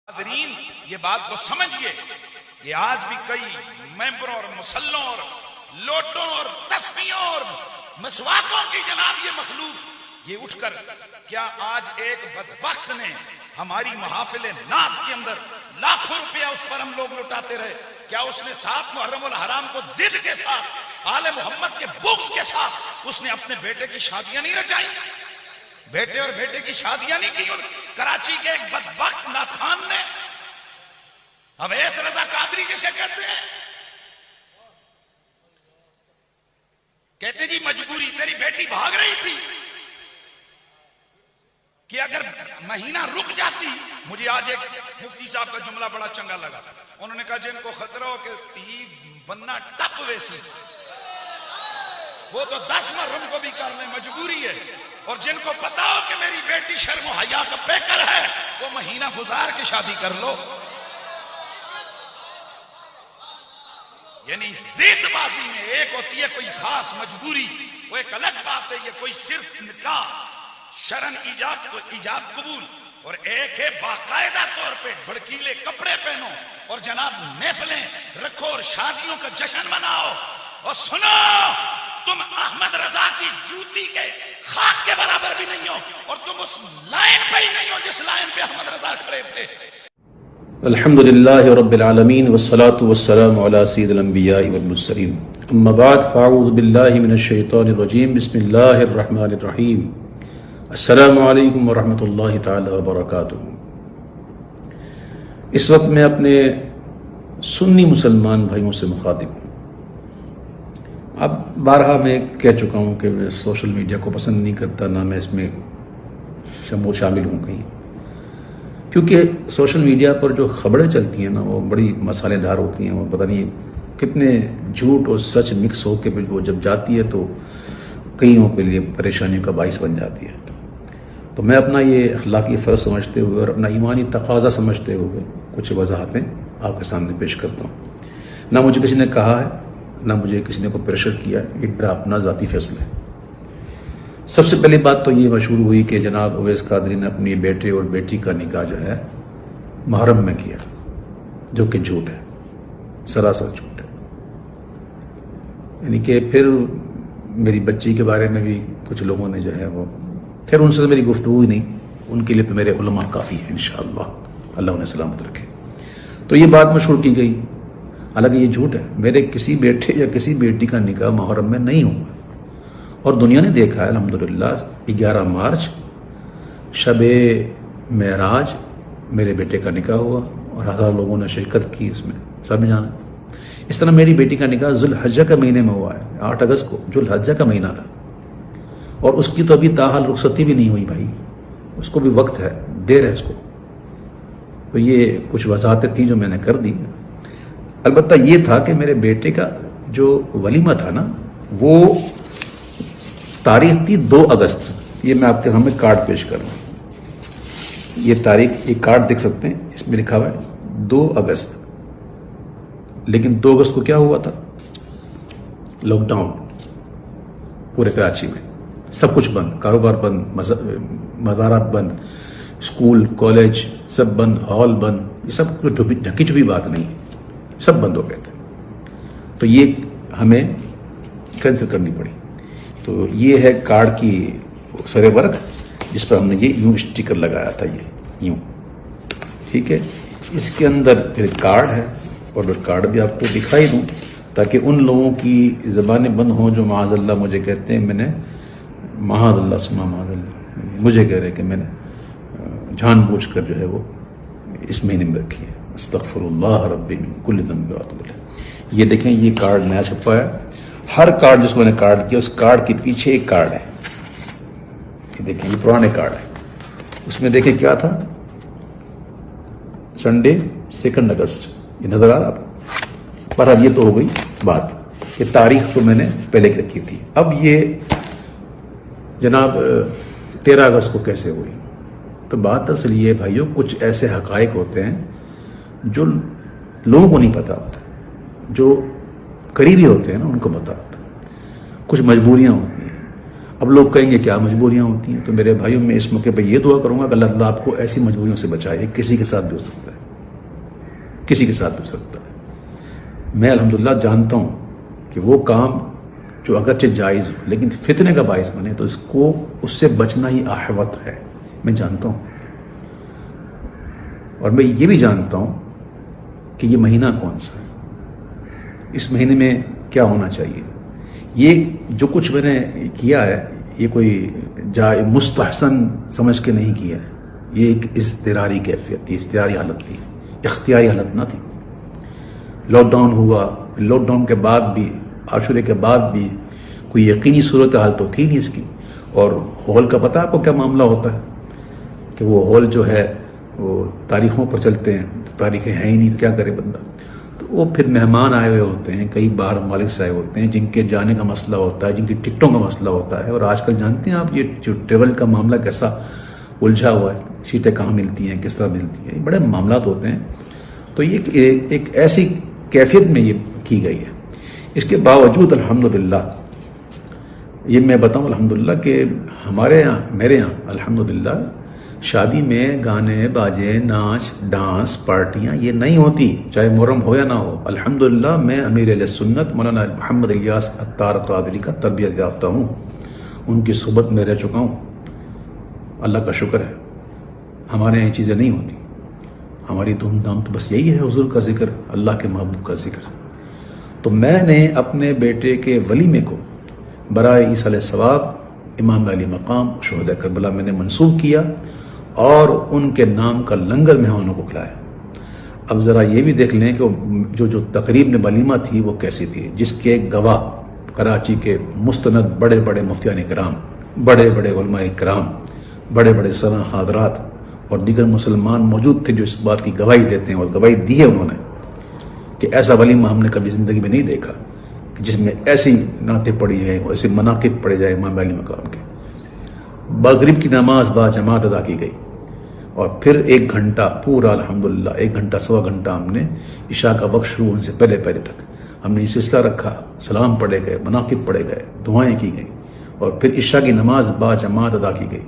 حاضرین یہ بات کو سمجھئے کہ آج بھی کئی ممبروں اور مسلوں اور لوٹوں اور تسبیحوں اور مسواکوں کی جناب یہ مخلوق یہ اٹھ کر کیا آج ایک بدبخت نے ہماری محافل نعت کے اندر لاکھوں روپیہ اس پر ہم لوگ لٹاتے رہے، کیا اس نے 7 محرم الحرام کو ضد کے ساتھ آل محمد کے بغض کے ساتھ اس نے اپنے بیٹے کی شادیاں نہیں رچائی؟ بیٹے اور بیٹے کی شادیاں نہیں کی کراچی کے ایک بدبخت ناتخان نے؟ اویس رضا قادری جسے کہتے ہیں، کہتے جی مجبوری، تیری بیٹی بھاگ رہی تھی کہ اگر مہینہ رک جاتی. مجھے آج ایک مفتی صاحب کا جملہ بڑا چنگا لگا، انہوں نے کہا جن کو خطرہ ہو کہ تی بننا ٹپ ویسی، وہ تو 10 محرم کو بھی کر لیں، مجبوری ہے. اور جن کو پتا ہو کہ میری بیٹی شرم و حیا کا پیکر ہے، وہ مہینہ گزار کے شادی کر لو. یعنی زید بازی میں ایک ہوتی ہے کوئی خاص مجبوری، وہ ایک الگ بات ہے، یہ کوئی صرف نکاح شرن ایجاب قبول، اور ایک ہے باقاعدہ طور پہ بھڑکیلے کپڑے پہنو اور جناب محفلیں رکھو اور شادیوں کا جشن مناؤ. اور سنو، تم احمد رضا کی جوتی کے خاک کے برابر بھی نہیں ہو، اور تم اس لائن پہ ہی نہیں ہو جس لائن پہ احمد رضا کھڑے تھے. الحمدللہ رب العالمین والصلاة والسلام علی سید الانبیاء والمرسلین، اما بعد فاعوذ باللہ من الشیطان الرجیم، بسم اللہ الرحمن الرحیم. السلام علیکم ورحمۃ اللہ تعالی وبرکاتہ. اس وقت میں اپنے سنی مسلمان بھائیوں سے مخاطب ہوں. اب بارہا میں کہہ چکا ہوں کہ میں سوشل میڈیا کو پسند نہیں کرتا، نہ میں اس میں شامل ہوں کہیں، کیونکہ سوشل میڈیا پر جو خبریں چلتی ہیں نا وہ بڑی مسالے دار ہوتی ہیں. وہ پتہ نہیں کتنے جھوٹ اور سچ مکس ہو کے وہ جب جاتی ہے تو کئیوں کے لیے پریشانیوں کا باعث بن جاتی ہے. تو میں اپنا یہ اخلاقی فرض سمجھتے ہوئے اور اپنا ایمانی تقاضا سمجھتے ہوئے کچھ وضاحتیں آپ کے سامنے پیش کرتا ہوں. نہ مجھے کسی نے کہا ہے، نہ مجھے کسی نے کوئی پریشر کیا ہے، یہ میرا اپنا ذاتی فیصلہ ہے. سب سے پہلی بات تو یہ مشہور ہوئی کہ جناب اویس قادری نے اپنی بیٹے اور بیٹی کا نکاح جو ہے محرم میں کیا، جو کہ جھوٹ ہے، سراسر جھوٹ ہے. یعنی کہ پھر میری بچی کے بارے میں بھی کچھ لوگوں نے جو ہے وہ، خیر ان سے میری گفتگو ہی نہیں، ان کے لیے تو میرے علماء کافی ہیں انشاءاللہ، اللہ انہیں سلامت رکھے. تو یہ بات مشہور کی گئی، حالانکہ یہ جھوٹ ہے. میرے کسی بیٹے یا کسی بیٹی کا نکاح محرم میں نہیں ہوا، اور دنیا نے دیکھا ہے الحمدللہ. 11 مارچ شب معراج میرے بیٹے کا نکاح ہوا اور ہزاروں لوگوں نے شرکت کی اس میں، سب جانا. اس طرح میری بیٹی کا نکاح ذوالحجہ کا مہینے میں ہوا ہے، 8 اگست کو، ذوالحجہ کا مہینہ تھا، اور اس کی تو ابھی تاحال رخصتی بھی نہیں ہوئی بھائی، اس کو بھی وقت ہے، دیر ہے اس کو. تو یہ کچھ وضاحتیں تھیں جو میں نے کر دی. البتہ یہ تھا کہ میرے بیٹے کا جو ولیمہ تھا نا، وہ تاریخ تھی 2 اگست. یہ میں آپ کے سامنے کارڈ پیش کر رہا ہوں، یہ تاریخ، یہ کارڈ دیکھ سکتے ہیں، اس میں لکھا ہوا ہے 2 اگست. لیکن 2 اگست کو کیا ہوا تھا؟ لاک ڈاؤن پورے کراچی میں، سب کچھ بند، کاروبار بند، مزارات بند، اسکول کالج سب بند، ہال بند، یہ سب کچھ ڈھکی چھپی بات نہیں، سب بند ہو گئے تھے. تو یہ ہمیں کینسل کرنی پڑی. تو یہ ہے کارڈ کی سر ورق جس پر ہم نے یہ یوں اسٹیکر لگایا تھا، یہ یوں، ٹھیک ہے. اس کے اندر پھر کارڈ ہے، اور کارڈ بھی آپ کو دکھائی دوں تاکہ ان لوگوں کی زبانیں بند ہوں جو معاذ اللہ مجھے کہتے ہیں میں نے، معاذ اللہ سما معاذ اللہ، مجھے کہہ رہے کہ میں نے جان بوجھ کر جو ہے وہ اس مہینے میں رکھی ہے. استغفر اللہ ربی من کل ذنب واتوب الیہ. یہ دیکھیں، یہ کارڈ نیا چھپا ہے. ہر کارڈ جس کو میں نے کارڈ کیا، اس کارڈ کے پیچھے ایک کارڈ ہے. یہ دیکھیں، یہ پرانے کارڈ ہے. اس میں دیکھیں کیا تھا، سنڈے 2 اگست، یہ نظر آ رہا تھا. پر اب یہ تو ہو گئی بات، یہ تاریخ تو میں نے پہلے کی رکھی تھی. اب یہ جناب 13 اگست کو کیسے ہوئی؟ تو بات اصل یہ بھائیوں، کچھ ایسے حقائق ہوتے ہیں جو لوگوں کو نہیں پتا ہوتا، جو قریبی ہوتے ہیں نا ان کو پتا ہوتا. کچھ مجبوریاں ہوتی ہیں. اب لوگ کہیں گے کیا مجبوریاں ہوتی ہیں؟ تو میرے بھائیوں میں اس موقع پہ یہ دعا کروں گا کہ اللہ آپ کو ایسی مجبوریوں سے بچائے، کسی کے ساتھ بھی ہو سکتا ہے. کسی کے ساتھ بھی ہو سکتا ہے. میں الحمدللہ جانتا ہوں کہ وہ کام جو اگرچہ جائز ہو لیکن فتنے کا باعث بنے تو اس سے بچنا ہی احوط ہے. میں جانتا ہوں، اور میں یہ بھی جانتا ہوں کہ یہ مہینہ کون سا ہے، اس مہینے میں کیا ہونا چاہیے. یہ جو کچھ میں نے کیا ہے یہ کوئی مستحسن سمجھ کے نہیں کیا ہے. یہ ایک اضطراری کیفیت تھی، اضطراری حالت تھی، اختیاری حالت نہ تھی. لاک ڈاؤن ہوا، لاک ڈاؤن کے بعد بھی، عاشورے کے بعد بھی کوئی یقینی صورتحال تو تھی نہیں اس کی. اور ہال کا پتہ آپ کو کیا معاملہ ہوتا ہے کہ وہ ہال جو ہے وہ تاریخوں پر چلتے ہیں، تاریخیں ہیں ہی نہیں تو کیا کرے بندہ. تو وہ پھر مہمان آئے ہوئے ہوتے ہیں، کئی باہر ممالک سے آئے ہوتے ہیں، جن کے جانے کا مسئلہ ہوتا ہے، جن کی ٹکٹوں کا مسئلہ ہوتا ہے. اور آج کل جانتے ہیں آپ یہ جو ٹریول کا معاملہ کیسا الجھا ہوا ہے، سیٹیں کہاں ملتی ہیں، کس طرح ملتی ہیں، بڑے معاملات ہوتے ہیں. تو یہ ایک ایسی کیفیت میں یہ کی گئی ہے. اس کے باوجود الحمدللہ یہ میں بتاؤں الحمدللہ کہ ہمارے یہاں، میرے یہاں الحمدللہ شادی میں گانے باجے، ناچ ڈانس، پارٹیاں یہ نہیں ہوتی، چاہے محرم ہو یا نہ ہو. الحمدللہ میں امیر اہل سنت مولانا محمد الیاس عطار قادری کا تربیت یافتہ ہوں، ان کی صحبت میں رہ چکا ہوں. اللہ کا شکر ہے. ہمارے یہاں یہ چیزیں نہیں ہوتی. ہماری دھوم دھام تو بس یہی ہے، حضور کا ذکر، اللہ کے محبوب کا ذکر. تو میں نے اپنے بیٹے کے ولیمے کو برائے ایصال ثواب امام علی مقام شہداء کربلا میں نے منسوب کیا اور ان کے نام کا لنگر مہمانوں کو کھلایا. اب ذرا یہ بھی دیکھ لیں کہ جو تقریب میں ولیمہ تھی وہ کیسی تھی، جس کے گواہ کراچی کے مستند بڑے بڑے مفتیان کرام، بڑے بڑے علماء کرام، بڑے بڑے سنا حضرات اور دیگر مسلمان موجود تھے جو اس بات کی گواہی دیتے ہیں، اور گواہی دی ہے انہوں نے کہ ایسا ولیمہ ہم نے کبھی زندگی میں نہیں دیکھا کہ جس میں ایسی نعتیں پڑھی ہیں، ایسے مناقب پڑھے جائیں امام علی مقام کے. مغرب کی نماز با جماعت ادا کی گئی اور پھر 1 گھنٹہ پورا الحمدللہ 1 گھنٹہ سوا گھنٹہ ہم نے عشاء کا وقت شروع ہونے سے پہلے تک ہم نے یہ سلسلہ رکھا. سلام پڑھے گئے، مناقب پڑھے گئے، دعائیں کی گئیں اور پھر عشاء کی نماز با جماعت ادا کی گئی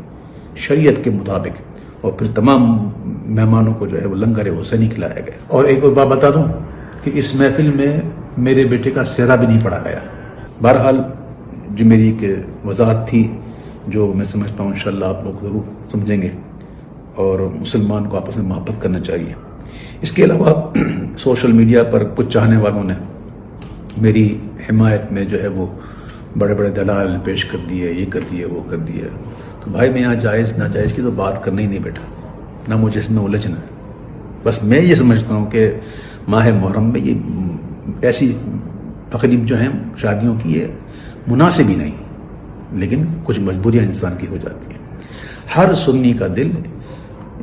شریعت کے مطابق. اور پھر تمام مہمانوں کو جو ہے وہ لنگر حسینی کھلایا گیا. اور ایک اور بات بتا دوں کہ اس محفل میں میرے بیٹے کا سہرا بھی نہیں پڑھا گیا. بہرحال جو میری ایک وضاحت تھی جو میں سمجھتا ہوں انشاءاللہ آپ لوگ ضرور سمجھیں گے، اور مسلمان کو آپس میں محبت کرنا چاہیے. اس کے علاوہ سوشل میڈیا پر کچھ چاہنے والوں نے میری حمایت میں جو ہے وہ بڑے بڑے دلائل پیش کر دیے، یہ کر دیے، وہ کر دیے. تو بھائی میں یہاں جائز ناجائز کی تو بات کرنا ہی نہیں بیٹا، نہ مجھے اس میں الجھنا ہے. بس میں یہ سمجھتا ہوں کہ ماہ محرم میں یہ ایسی تقریب جو ہیں شادیوں کی یہ مناسب ہی نہیں، لیکن کچھ مجبوریاں انسان کی ہو جاتی ہیں. ہر سنی کا دل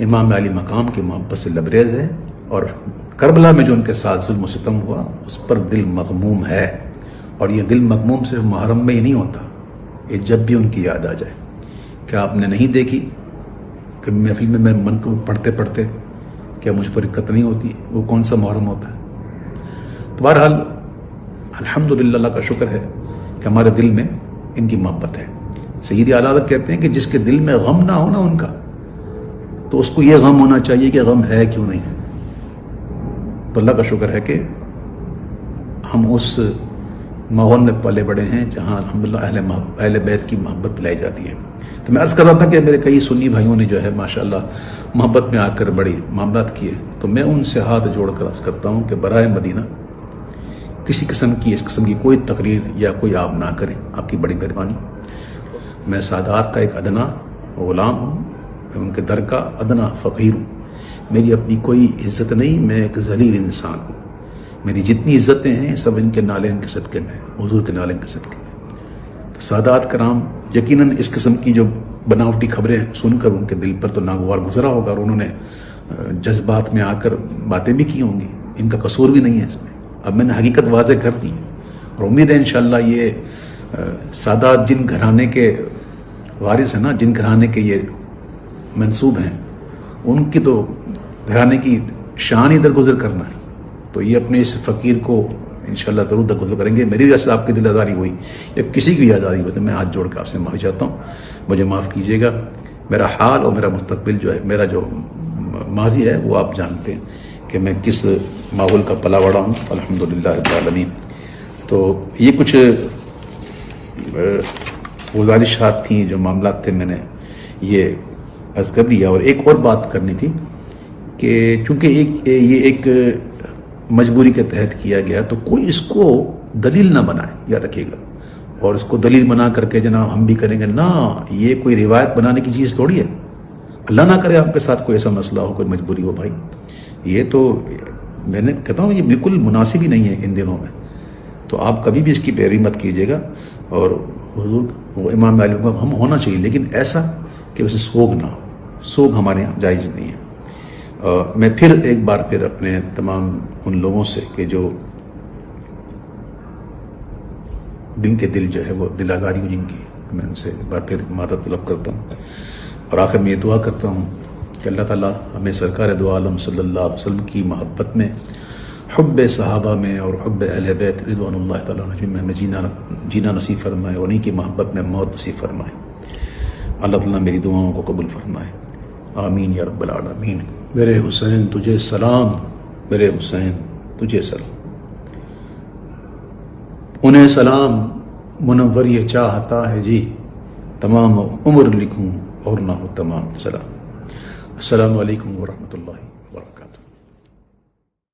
امام علی مقام کی محبت سے لبریز ہے، اور کربلا میں جو ان کے ساتھ ظلم و ستم ہوا اس پر دل مغموم ہے. اور یہ دل مغموم صرف محرم میں ہی نہیں ہوتا، یہ جب بھی ان کی یاد آ جائے. کیا آپ نے نہیں دیکھی کہ محفل میں میں من کو پڑھتے پڑھتے کیا مجھ پر دقت نہیں ہوتی؟ وہ کون سا محرم ہوتا ہے؟ تو بہرحال الحمدللہ اللہ کا شکر ہے کہ ہمارے دل میں ان کی محبت ہے. سید اعلیٰ حضرت کہتے ہیں کہ جس کے دل میں غم نہ ہونا ان کا، تو اس کو یہ غم ہونا چاہیے کہ غم ہے کیوں نہیں. تو اللہ کا شکر ہے کہ ہم اس ماحول میں پلے بڑے ہیں جہاں الحمدللہ اہل بیت کی محبت لائی جاتی ہے. تو میں عرض کر رہا تھا کہ میرے کئی سنی بھائیوں نے جو ہے ماشاءاللہ محبت میں آ کر بڑی معاملات کیے، تو میں ان سے ہاتھ جوڑ کر عرض کرتا ہوں کہ برائے مدینہ کسی قسم کی اس قسم کی کوئی تقریر یا کوئی آپ نہ کریں، آپ کی بڑی مہربانی. میں سادات کا ایک ادنا غلام ہوں، میں ان کے در کا ادنا فقیر ہوں. میری اپنی کوئی عزت نہیں، میں ایک ذلیل انسان ہوں. میری جتنی عزتیں ہیں سب ان کے نالین کے صدقے میں، حضور کے نالین کے صدقے میں. تو سادات کرام یقیناً اس قسم کی جو بناوٹی خبریں سن کر ان کے دل پر تو ناگوار گزرا ہوگا، اور انہوں نے جذبات میں آ کر باتیں بھی کی ہوں گی. ان کا قصور بھی نہیں ہے اس میں. اب میں نے حقیقت واضح کر دی، اور امید ہے انشاءاللہ یہ سادات جن گھرانے کے وارث ہیں نا، جن گھرانے کے یہ منسوب ہیں، ان کی تو گھرانے کی شان ہی درگزر کرنا ہے. تو یہ اپنے اس فقیر کو انشاءاللہ ضرور درگزر کریں گے. میری وجہ سے آپ کی دل آزاری ہوئی یا کسی کی بھی آزاری ہوئی تو میں ہاتھ جوڑ کے آپ سے معافی چاہتا ہوں. مجھے معاف کیجیے گا. میرا حال اور میرا مستقبل جو ہے، میرا جو ماضی ہے وہ آپ جانتے ہیں کہ میں کس ماحول کا پلا بڑا ہوں، الحمدللہ رب العالمین۔ تو یہ کچھ گزارشات تھیں، جو معاملات تھے، میں نے یہ عرض کر دیا۔ اور ایک اور بات کرنی تھی کہ چونکہ یہ ایک مجبوری کے تحت کیا گیا، تو کوئی اس کو دلیل نہ بنائے، یاد رکھیے گا، اور اس کو دلیل بنا کر کے جناب ہم بھی کریں گے، نہ، یہ کوئی روایت بنانے کی چیز تھوڑی ہے۔ اللہ نہ کرے آپ کے ساتھ کوئی ایسا مسئلہ ہو، کوئی مجبوری ہو بھائی، یہ تو میں نے کہتا ہوں یہ بالکل مناسب ہی نہیں ہے ان دنوں میں، تو آپ کبھی بھی اس کی پیروی مت کیجیے گا۔ اور حضور وہ امام معلوم کا ہم ہونا چاہیے، لیکن ایسا کہ ویسے سوگ نہ ہو، سوگ ہمارے یہاں جائز نہیں ہے۔ میں پھر ایک بار پھر اپنے تمام ان لوگوں سے کہ جو دن کے دل جو ہے وہ دل آزاری ہو جن کی، میں ان سے ایک بار پھر معذرت طلب کرتا ہوں، اور آخر میں یہ دعا کرتا ہوں کہ اللہ تعالیٰ ہمیں سرکار دو عالم صلی اللہ علیہ وسلم کی محبت میں، حب صحابہ میں اور حب اہل بیت رضوان اللہ تعالیٰ عنہ میں ہمیں جینا نصیب فرمائے، اور انہیں کی محبت میں موت نصیب فرمائے۔ اللہ تعالیٰ میری دعاؤں کو قبول فرمائے، آمین یا رب العالمین۔ میرے حسین تجھے سلام، میرے حسین تجھے سلام، انہیں سلام منور یہ چاہتا ہے جی، تمام عمر لکھوں اور نہ ہو تمام۔ سلام، السلام علیکم ورحمۃ اللہ وبرکاتہ۔